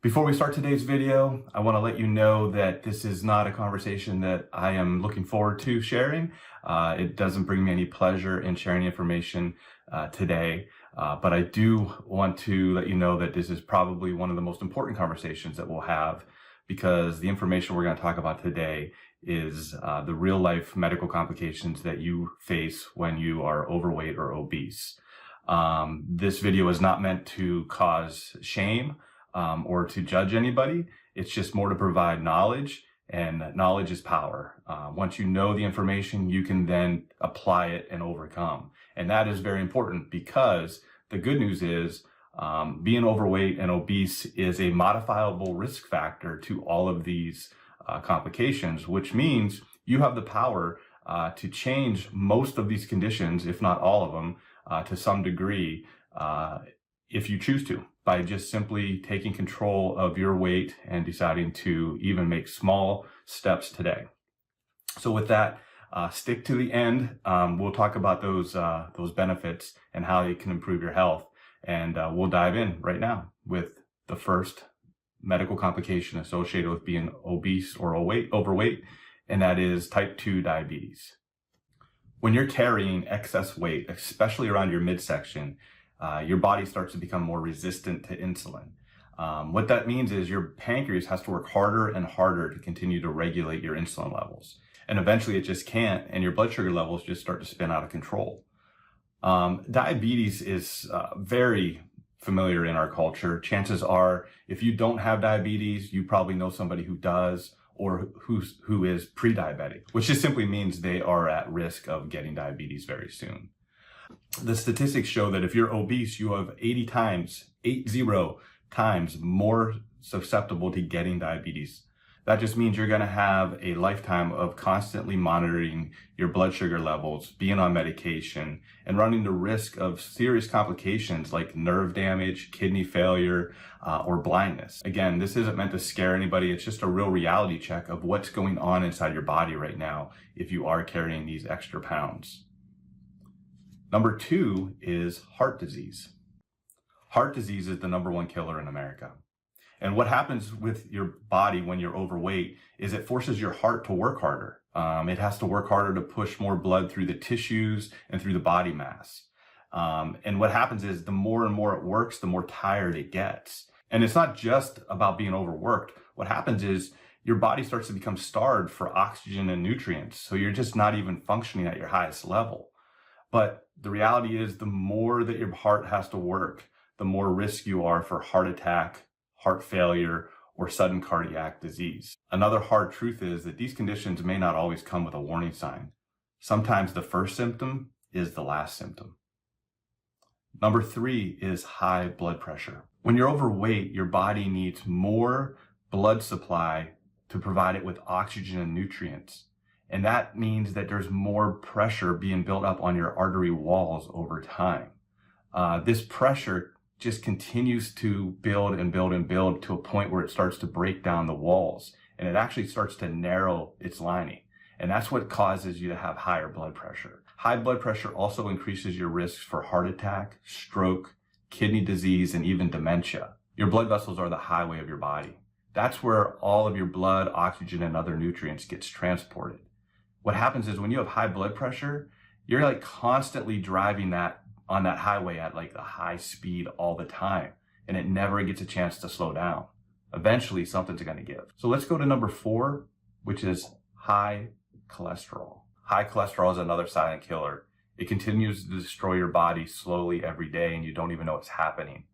Before we start today's video, I want to let you know that this is not a conversation that I am looking forward to sharing. It doesn't bring me any pleasure in sharing information today, but I do want to let you know that this is probably one of the most important conversations that we'll have, because the information we're going to talk about today is the real life medical complications that you face when you are overweight or obese. This video is not meant to cause shame or to judge anybody. It's just more to provide knowledge, and knowledge is power. Once you know the information, you can then apply it and overcome. And that is very important, because the good news is being overweight and obese is a modifiable risk factor to all of these complications, which means you have the power to change most of these conditions, if not all of them, to some degree, if you choose to, by just simply taking control of your weight and deciding to even make small steps today. So with that, stick to the end. We'll talk about those benefits and how it can improve your health. And we'll dive in right now with the first medical complication associated with being obese or overweight, and that is type 2 diabetes. When you're carrying excess weight, especially around your midsection, your body starts to become more resistant to insulin. What that means is your pancreas has to work harder and harder to continue to regulate your insulin levels. And eventually it just can't, and your blood sugar levels just start to spin out of control. Diabetes is very familiar in our culture. Chances are, if you don't have diabetes, you probably know somebody who does, or who is pre-diabetic, which just simply means they are at risk of getting diabetes very soon. The statistics show that if you're obese, you have 80 times more susceptible to getting diabetes. That just means you're going to have a lifetime of constantly monitoring your blood sugar levels, being on medication, and running the risk of serious complications like nerve damage, kidney failure, or blindness. Again, this isn't meant to scare anybody. It's just a real reality check of what's going on inside your body right now if you are carrying these extra pounds. Number 2 is heart disease. Heart disease is the #1 killer in America. And what happens with your body when you're overweight is it forces your heart to work harder. It has to work harder to push more blood through the tissues and through the body mass. And what happens is the more and more it works, the more tired it gets. And it's not just about being overworked. What happens is your body starts to become starved for oxygen and nutrients. So you're just not even functioning at your highest level. But the reality is, the more that your heart has to work, the more risk you are for heart attack, heart failure, or sudden cardiac disease. Another hard truth is that these conditions may not always come with a warning sign. Sometimes the first symptom is the last symptom. Number 3 is high blood pressure. When you're overweight, your body needs more blood supply to provide it with oxygen and nutrients. And that means that there's more pressure being built up on your artery walls over time. This pressure just continues to build and build and build to a point where it starts to break down the walls, and it actually starts to narrow its lining. And that's what causes you to have higher blood pressure. High blood pressure also increases your risks for heart attack, stroke, kidney disease, and even dementia. Your blood vessels are the highway of your body. That's where all of your blood, oxygen, and other nutrients gets transported. What happens is when you have high blood pressure, you're like constantly driving that on that highway at like a high speed all the time, and it never gets a chance to slow down. Eventually something's going to give. So let's go to number 4, which is high cholesterol. High cholesterol is another silent killer. It continues to destroy your body slowly every day, and you don't even know it's happening.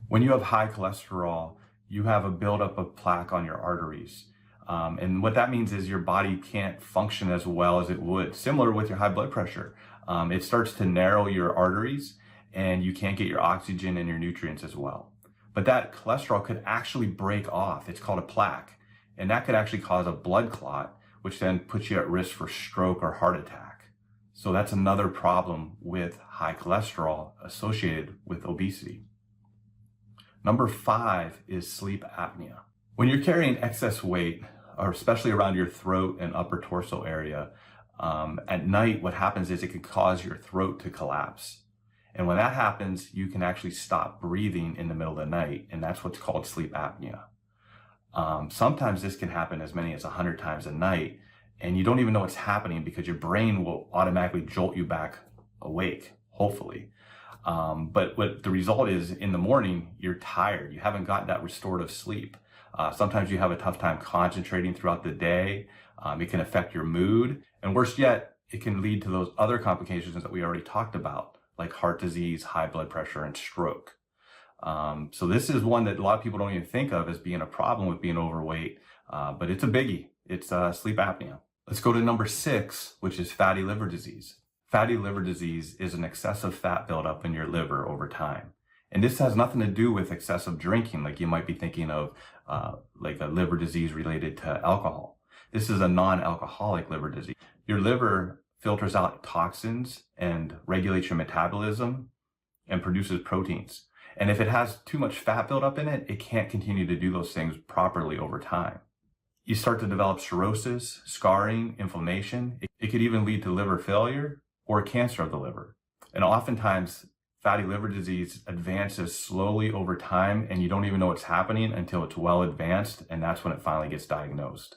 When you have high cholesterol, you have a buildup of plaque on your arteries. And what that means is your body can't function as well as it would. Similar with your high blood pressure. It starts to narrow your arteries, and you can't get your oxygen and your nutrients as well. But that cholesterol could actually break off. It's called a plaque. And that could actually cause a blood clot, which then puts you at risk for stroke or heart attack. So that's another problem with high cholesterol associated with obesity. Number 5 is sleep apnea. When you're carrying excess weight, or especially around your throat and upper torso area, at night what happens is it can cause your throat to collapse. And when that happens, you can actually stop breathing in the middle of the night, and that's what's called sleep apnea. Sometimes this can happen as many as 100 times a night, and you don't even know what's happening because your brain will automatically jolt you back awake, hopefully. But what the result is, in the morning, you're tired. You haven't got that restorative sleep. Sometimes you have a tough time concentrating throughout the day. It can affect your mood. And worse yet, it can lead to those other complications that we already talked about, like heart disease, high blood pressure, and stroke. So this is one that a lot of people don't even think of as being a problem with being overweight, but it's a biggie. It's sleep apnea. Let's go to number 6, which is fatty liver disease. Fatty liver disease is an excessive fat buildup in your liver over time. And this has nothing to do with excessive drinking, like you might be thinking of like a liver disease related to alcohol. This is a non-alcoholic liver disease. Your liver filters out toxins and regulates your metabolism and produces proteins. And if it has too much fat buildup in it, it can't continue to do those things properly over time. You start to develop cirrhosis, scarring, inflammation. It could even lead to liver failure or cancer of the liver. And oftentimes, fatty liver disease advances slowly over time, and you don't even know what's happening until it's well advanced, and that's when it finally gets diagnosed.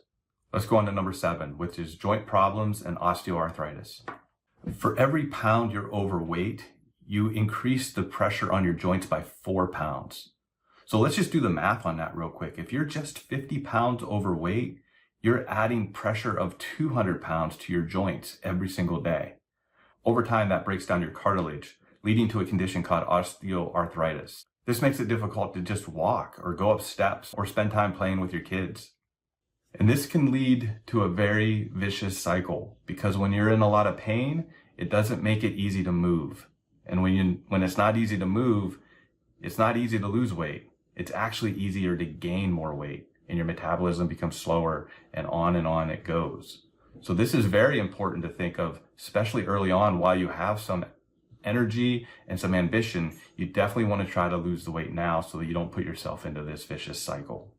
Let's go on to number 7, which is joint problems and osteoarthritis. For every pound you're overweight, you increase the pressure on your joints by 4 pounds. So let's just do the math on that real quick. If you're just 50 pounds overweight, you're adding pressure of 200 pounds to your joints every single day. Over time, that breaks down your cartilage, leading to a condition called osteoarthritis. This makes it difficult to just walk or go up steps or spend time playing with your kids. And this can lead to a very vicious cycle, because when you're in a lot of pain, it doesn't make it easy to move. And when it's not easy to move, it's not easy to lose weight. It's actually easier to gain more weight, and your metabolism becomes slower, and on it goes. So this is very important to think of, especially early on. While you have some energy and some ambition, you definitely want to try to lose the weight now so that you don't put yourself into this vicious cycle.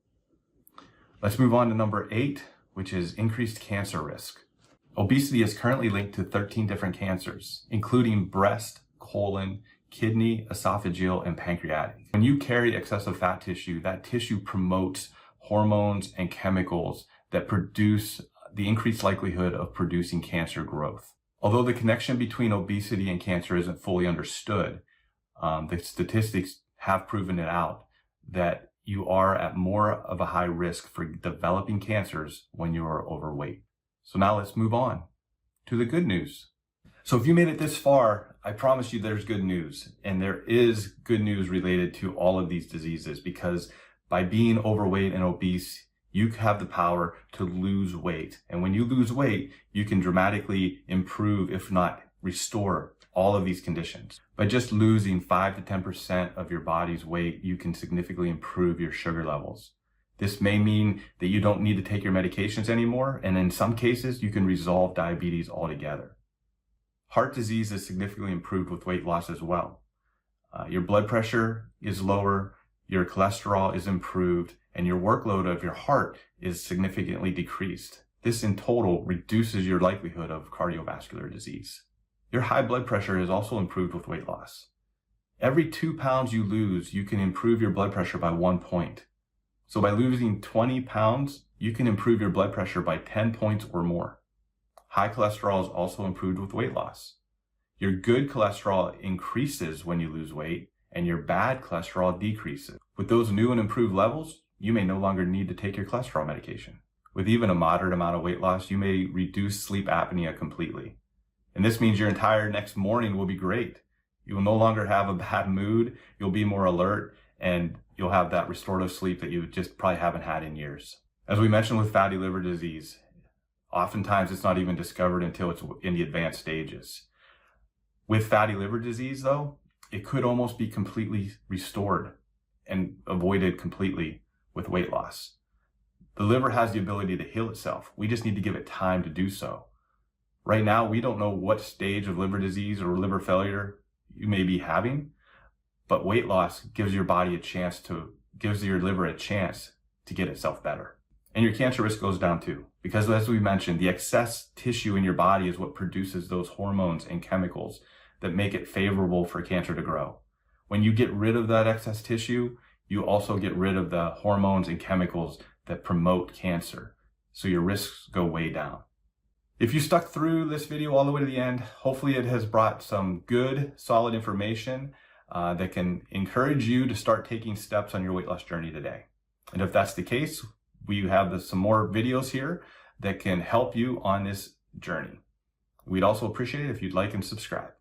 Let's move on to number 8, which is increased cancer risk. Obesity is currently linked to 13 different cancers, including breast, colon, kidney, esophageal, and pancreatic. When you carry excessive fat tissue, that tissue promotes hormones and chemicals that produce the increased likelihood of producing cancer growth. Although the connection between obesity and cancer isn't fully understood, the statistics have proven it out that you are at more of a high risk for developing cancers when you are overweight. So now let's move on to the good news. So if you made it this far, I promise you there's good news. And there is good news related to all of these diseases, because by being overweight and obese, you have the power to lose weight. And when you lose weight, you can dramatically improve, if not restore, all of these conditions. By just losing 5 to 10% of your body's weight, you can significantly improve your sugar levels. This may mean that you don't need to take your medications anymore, and in some cases, you can resolve diabetes altogether. Heart disease is significantly improved with weight loss as well. Your blood pressure is lower, your cholesterol is improved, and your workload of your heart is significantly decreased. This in total reduces your likelihood of cardiovascular disease. Your high blood pressure is also improved with weight loss. Every 2 pounds you lose, you can improve your blood pressure by 1 point. So by losing 20 pounds, you can improve your blood pressure by 10 points or more. High cholesterol is also improved with weight loss. Your good cholesterol increases when you lose weight, and your bad cholesterol decreases. With those new and improved levels, you may no longer need to take your cholesterol medication. With even a moderate amount of weight loss, you may reduce sleep apnea completely. And this means your entire next morning will be great. You will no longer have a bad mood, you'll be more alert, and you'll have that restorative sleep that you just probably haven't had in years. As we mentioned with fatty liver disease, oftentimes it's not even discovered until it's in the advanced stages. With fatty liver disease though, it could almost be completely restored and avoided completely with weight loss. The liver has the ability to heal itself. We just need to give it time to do so. Right now, we don't know what stage of liver disease or liver failure you may be having, but weight loss gives your liver a chance to get itself better. And your cancer risk goes down too, because as we mentioned, the excess tissue in your body is what produces those hormones and chemicals that make it favorable for cancer to grow. When you get rid of that excess tissue, you also get rid of the hormones and chemicals that promote cancer. So your risks go way down. If you stuck through this video all the way to the end, hopefully it has brought some good, solid information that can encourage you to start taking steps on your weight loss journey today. And if that's the case, we have some more videos here that can help you on this journey. We'd also appreciate it if you'd like and subscribe.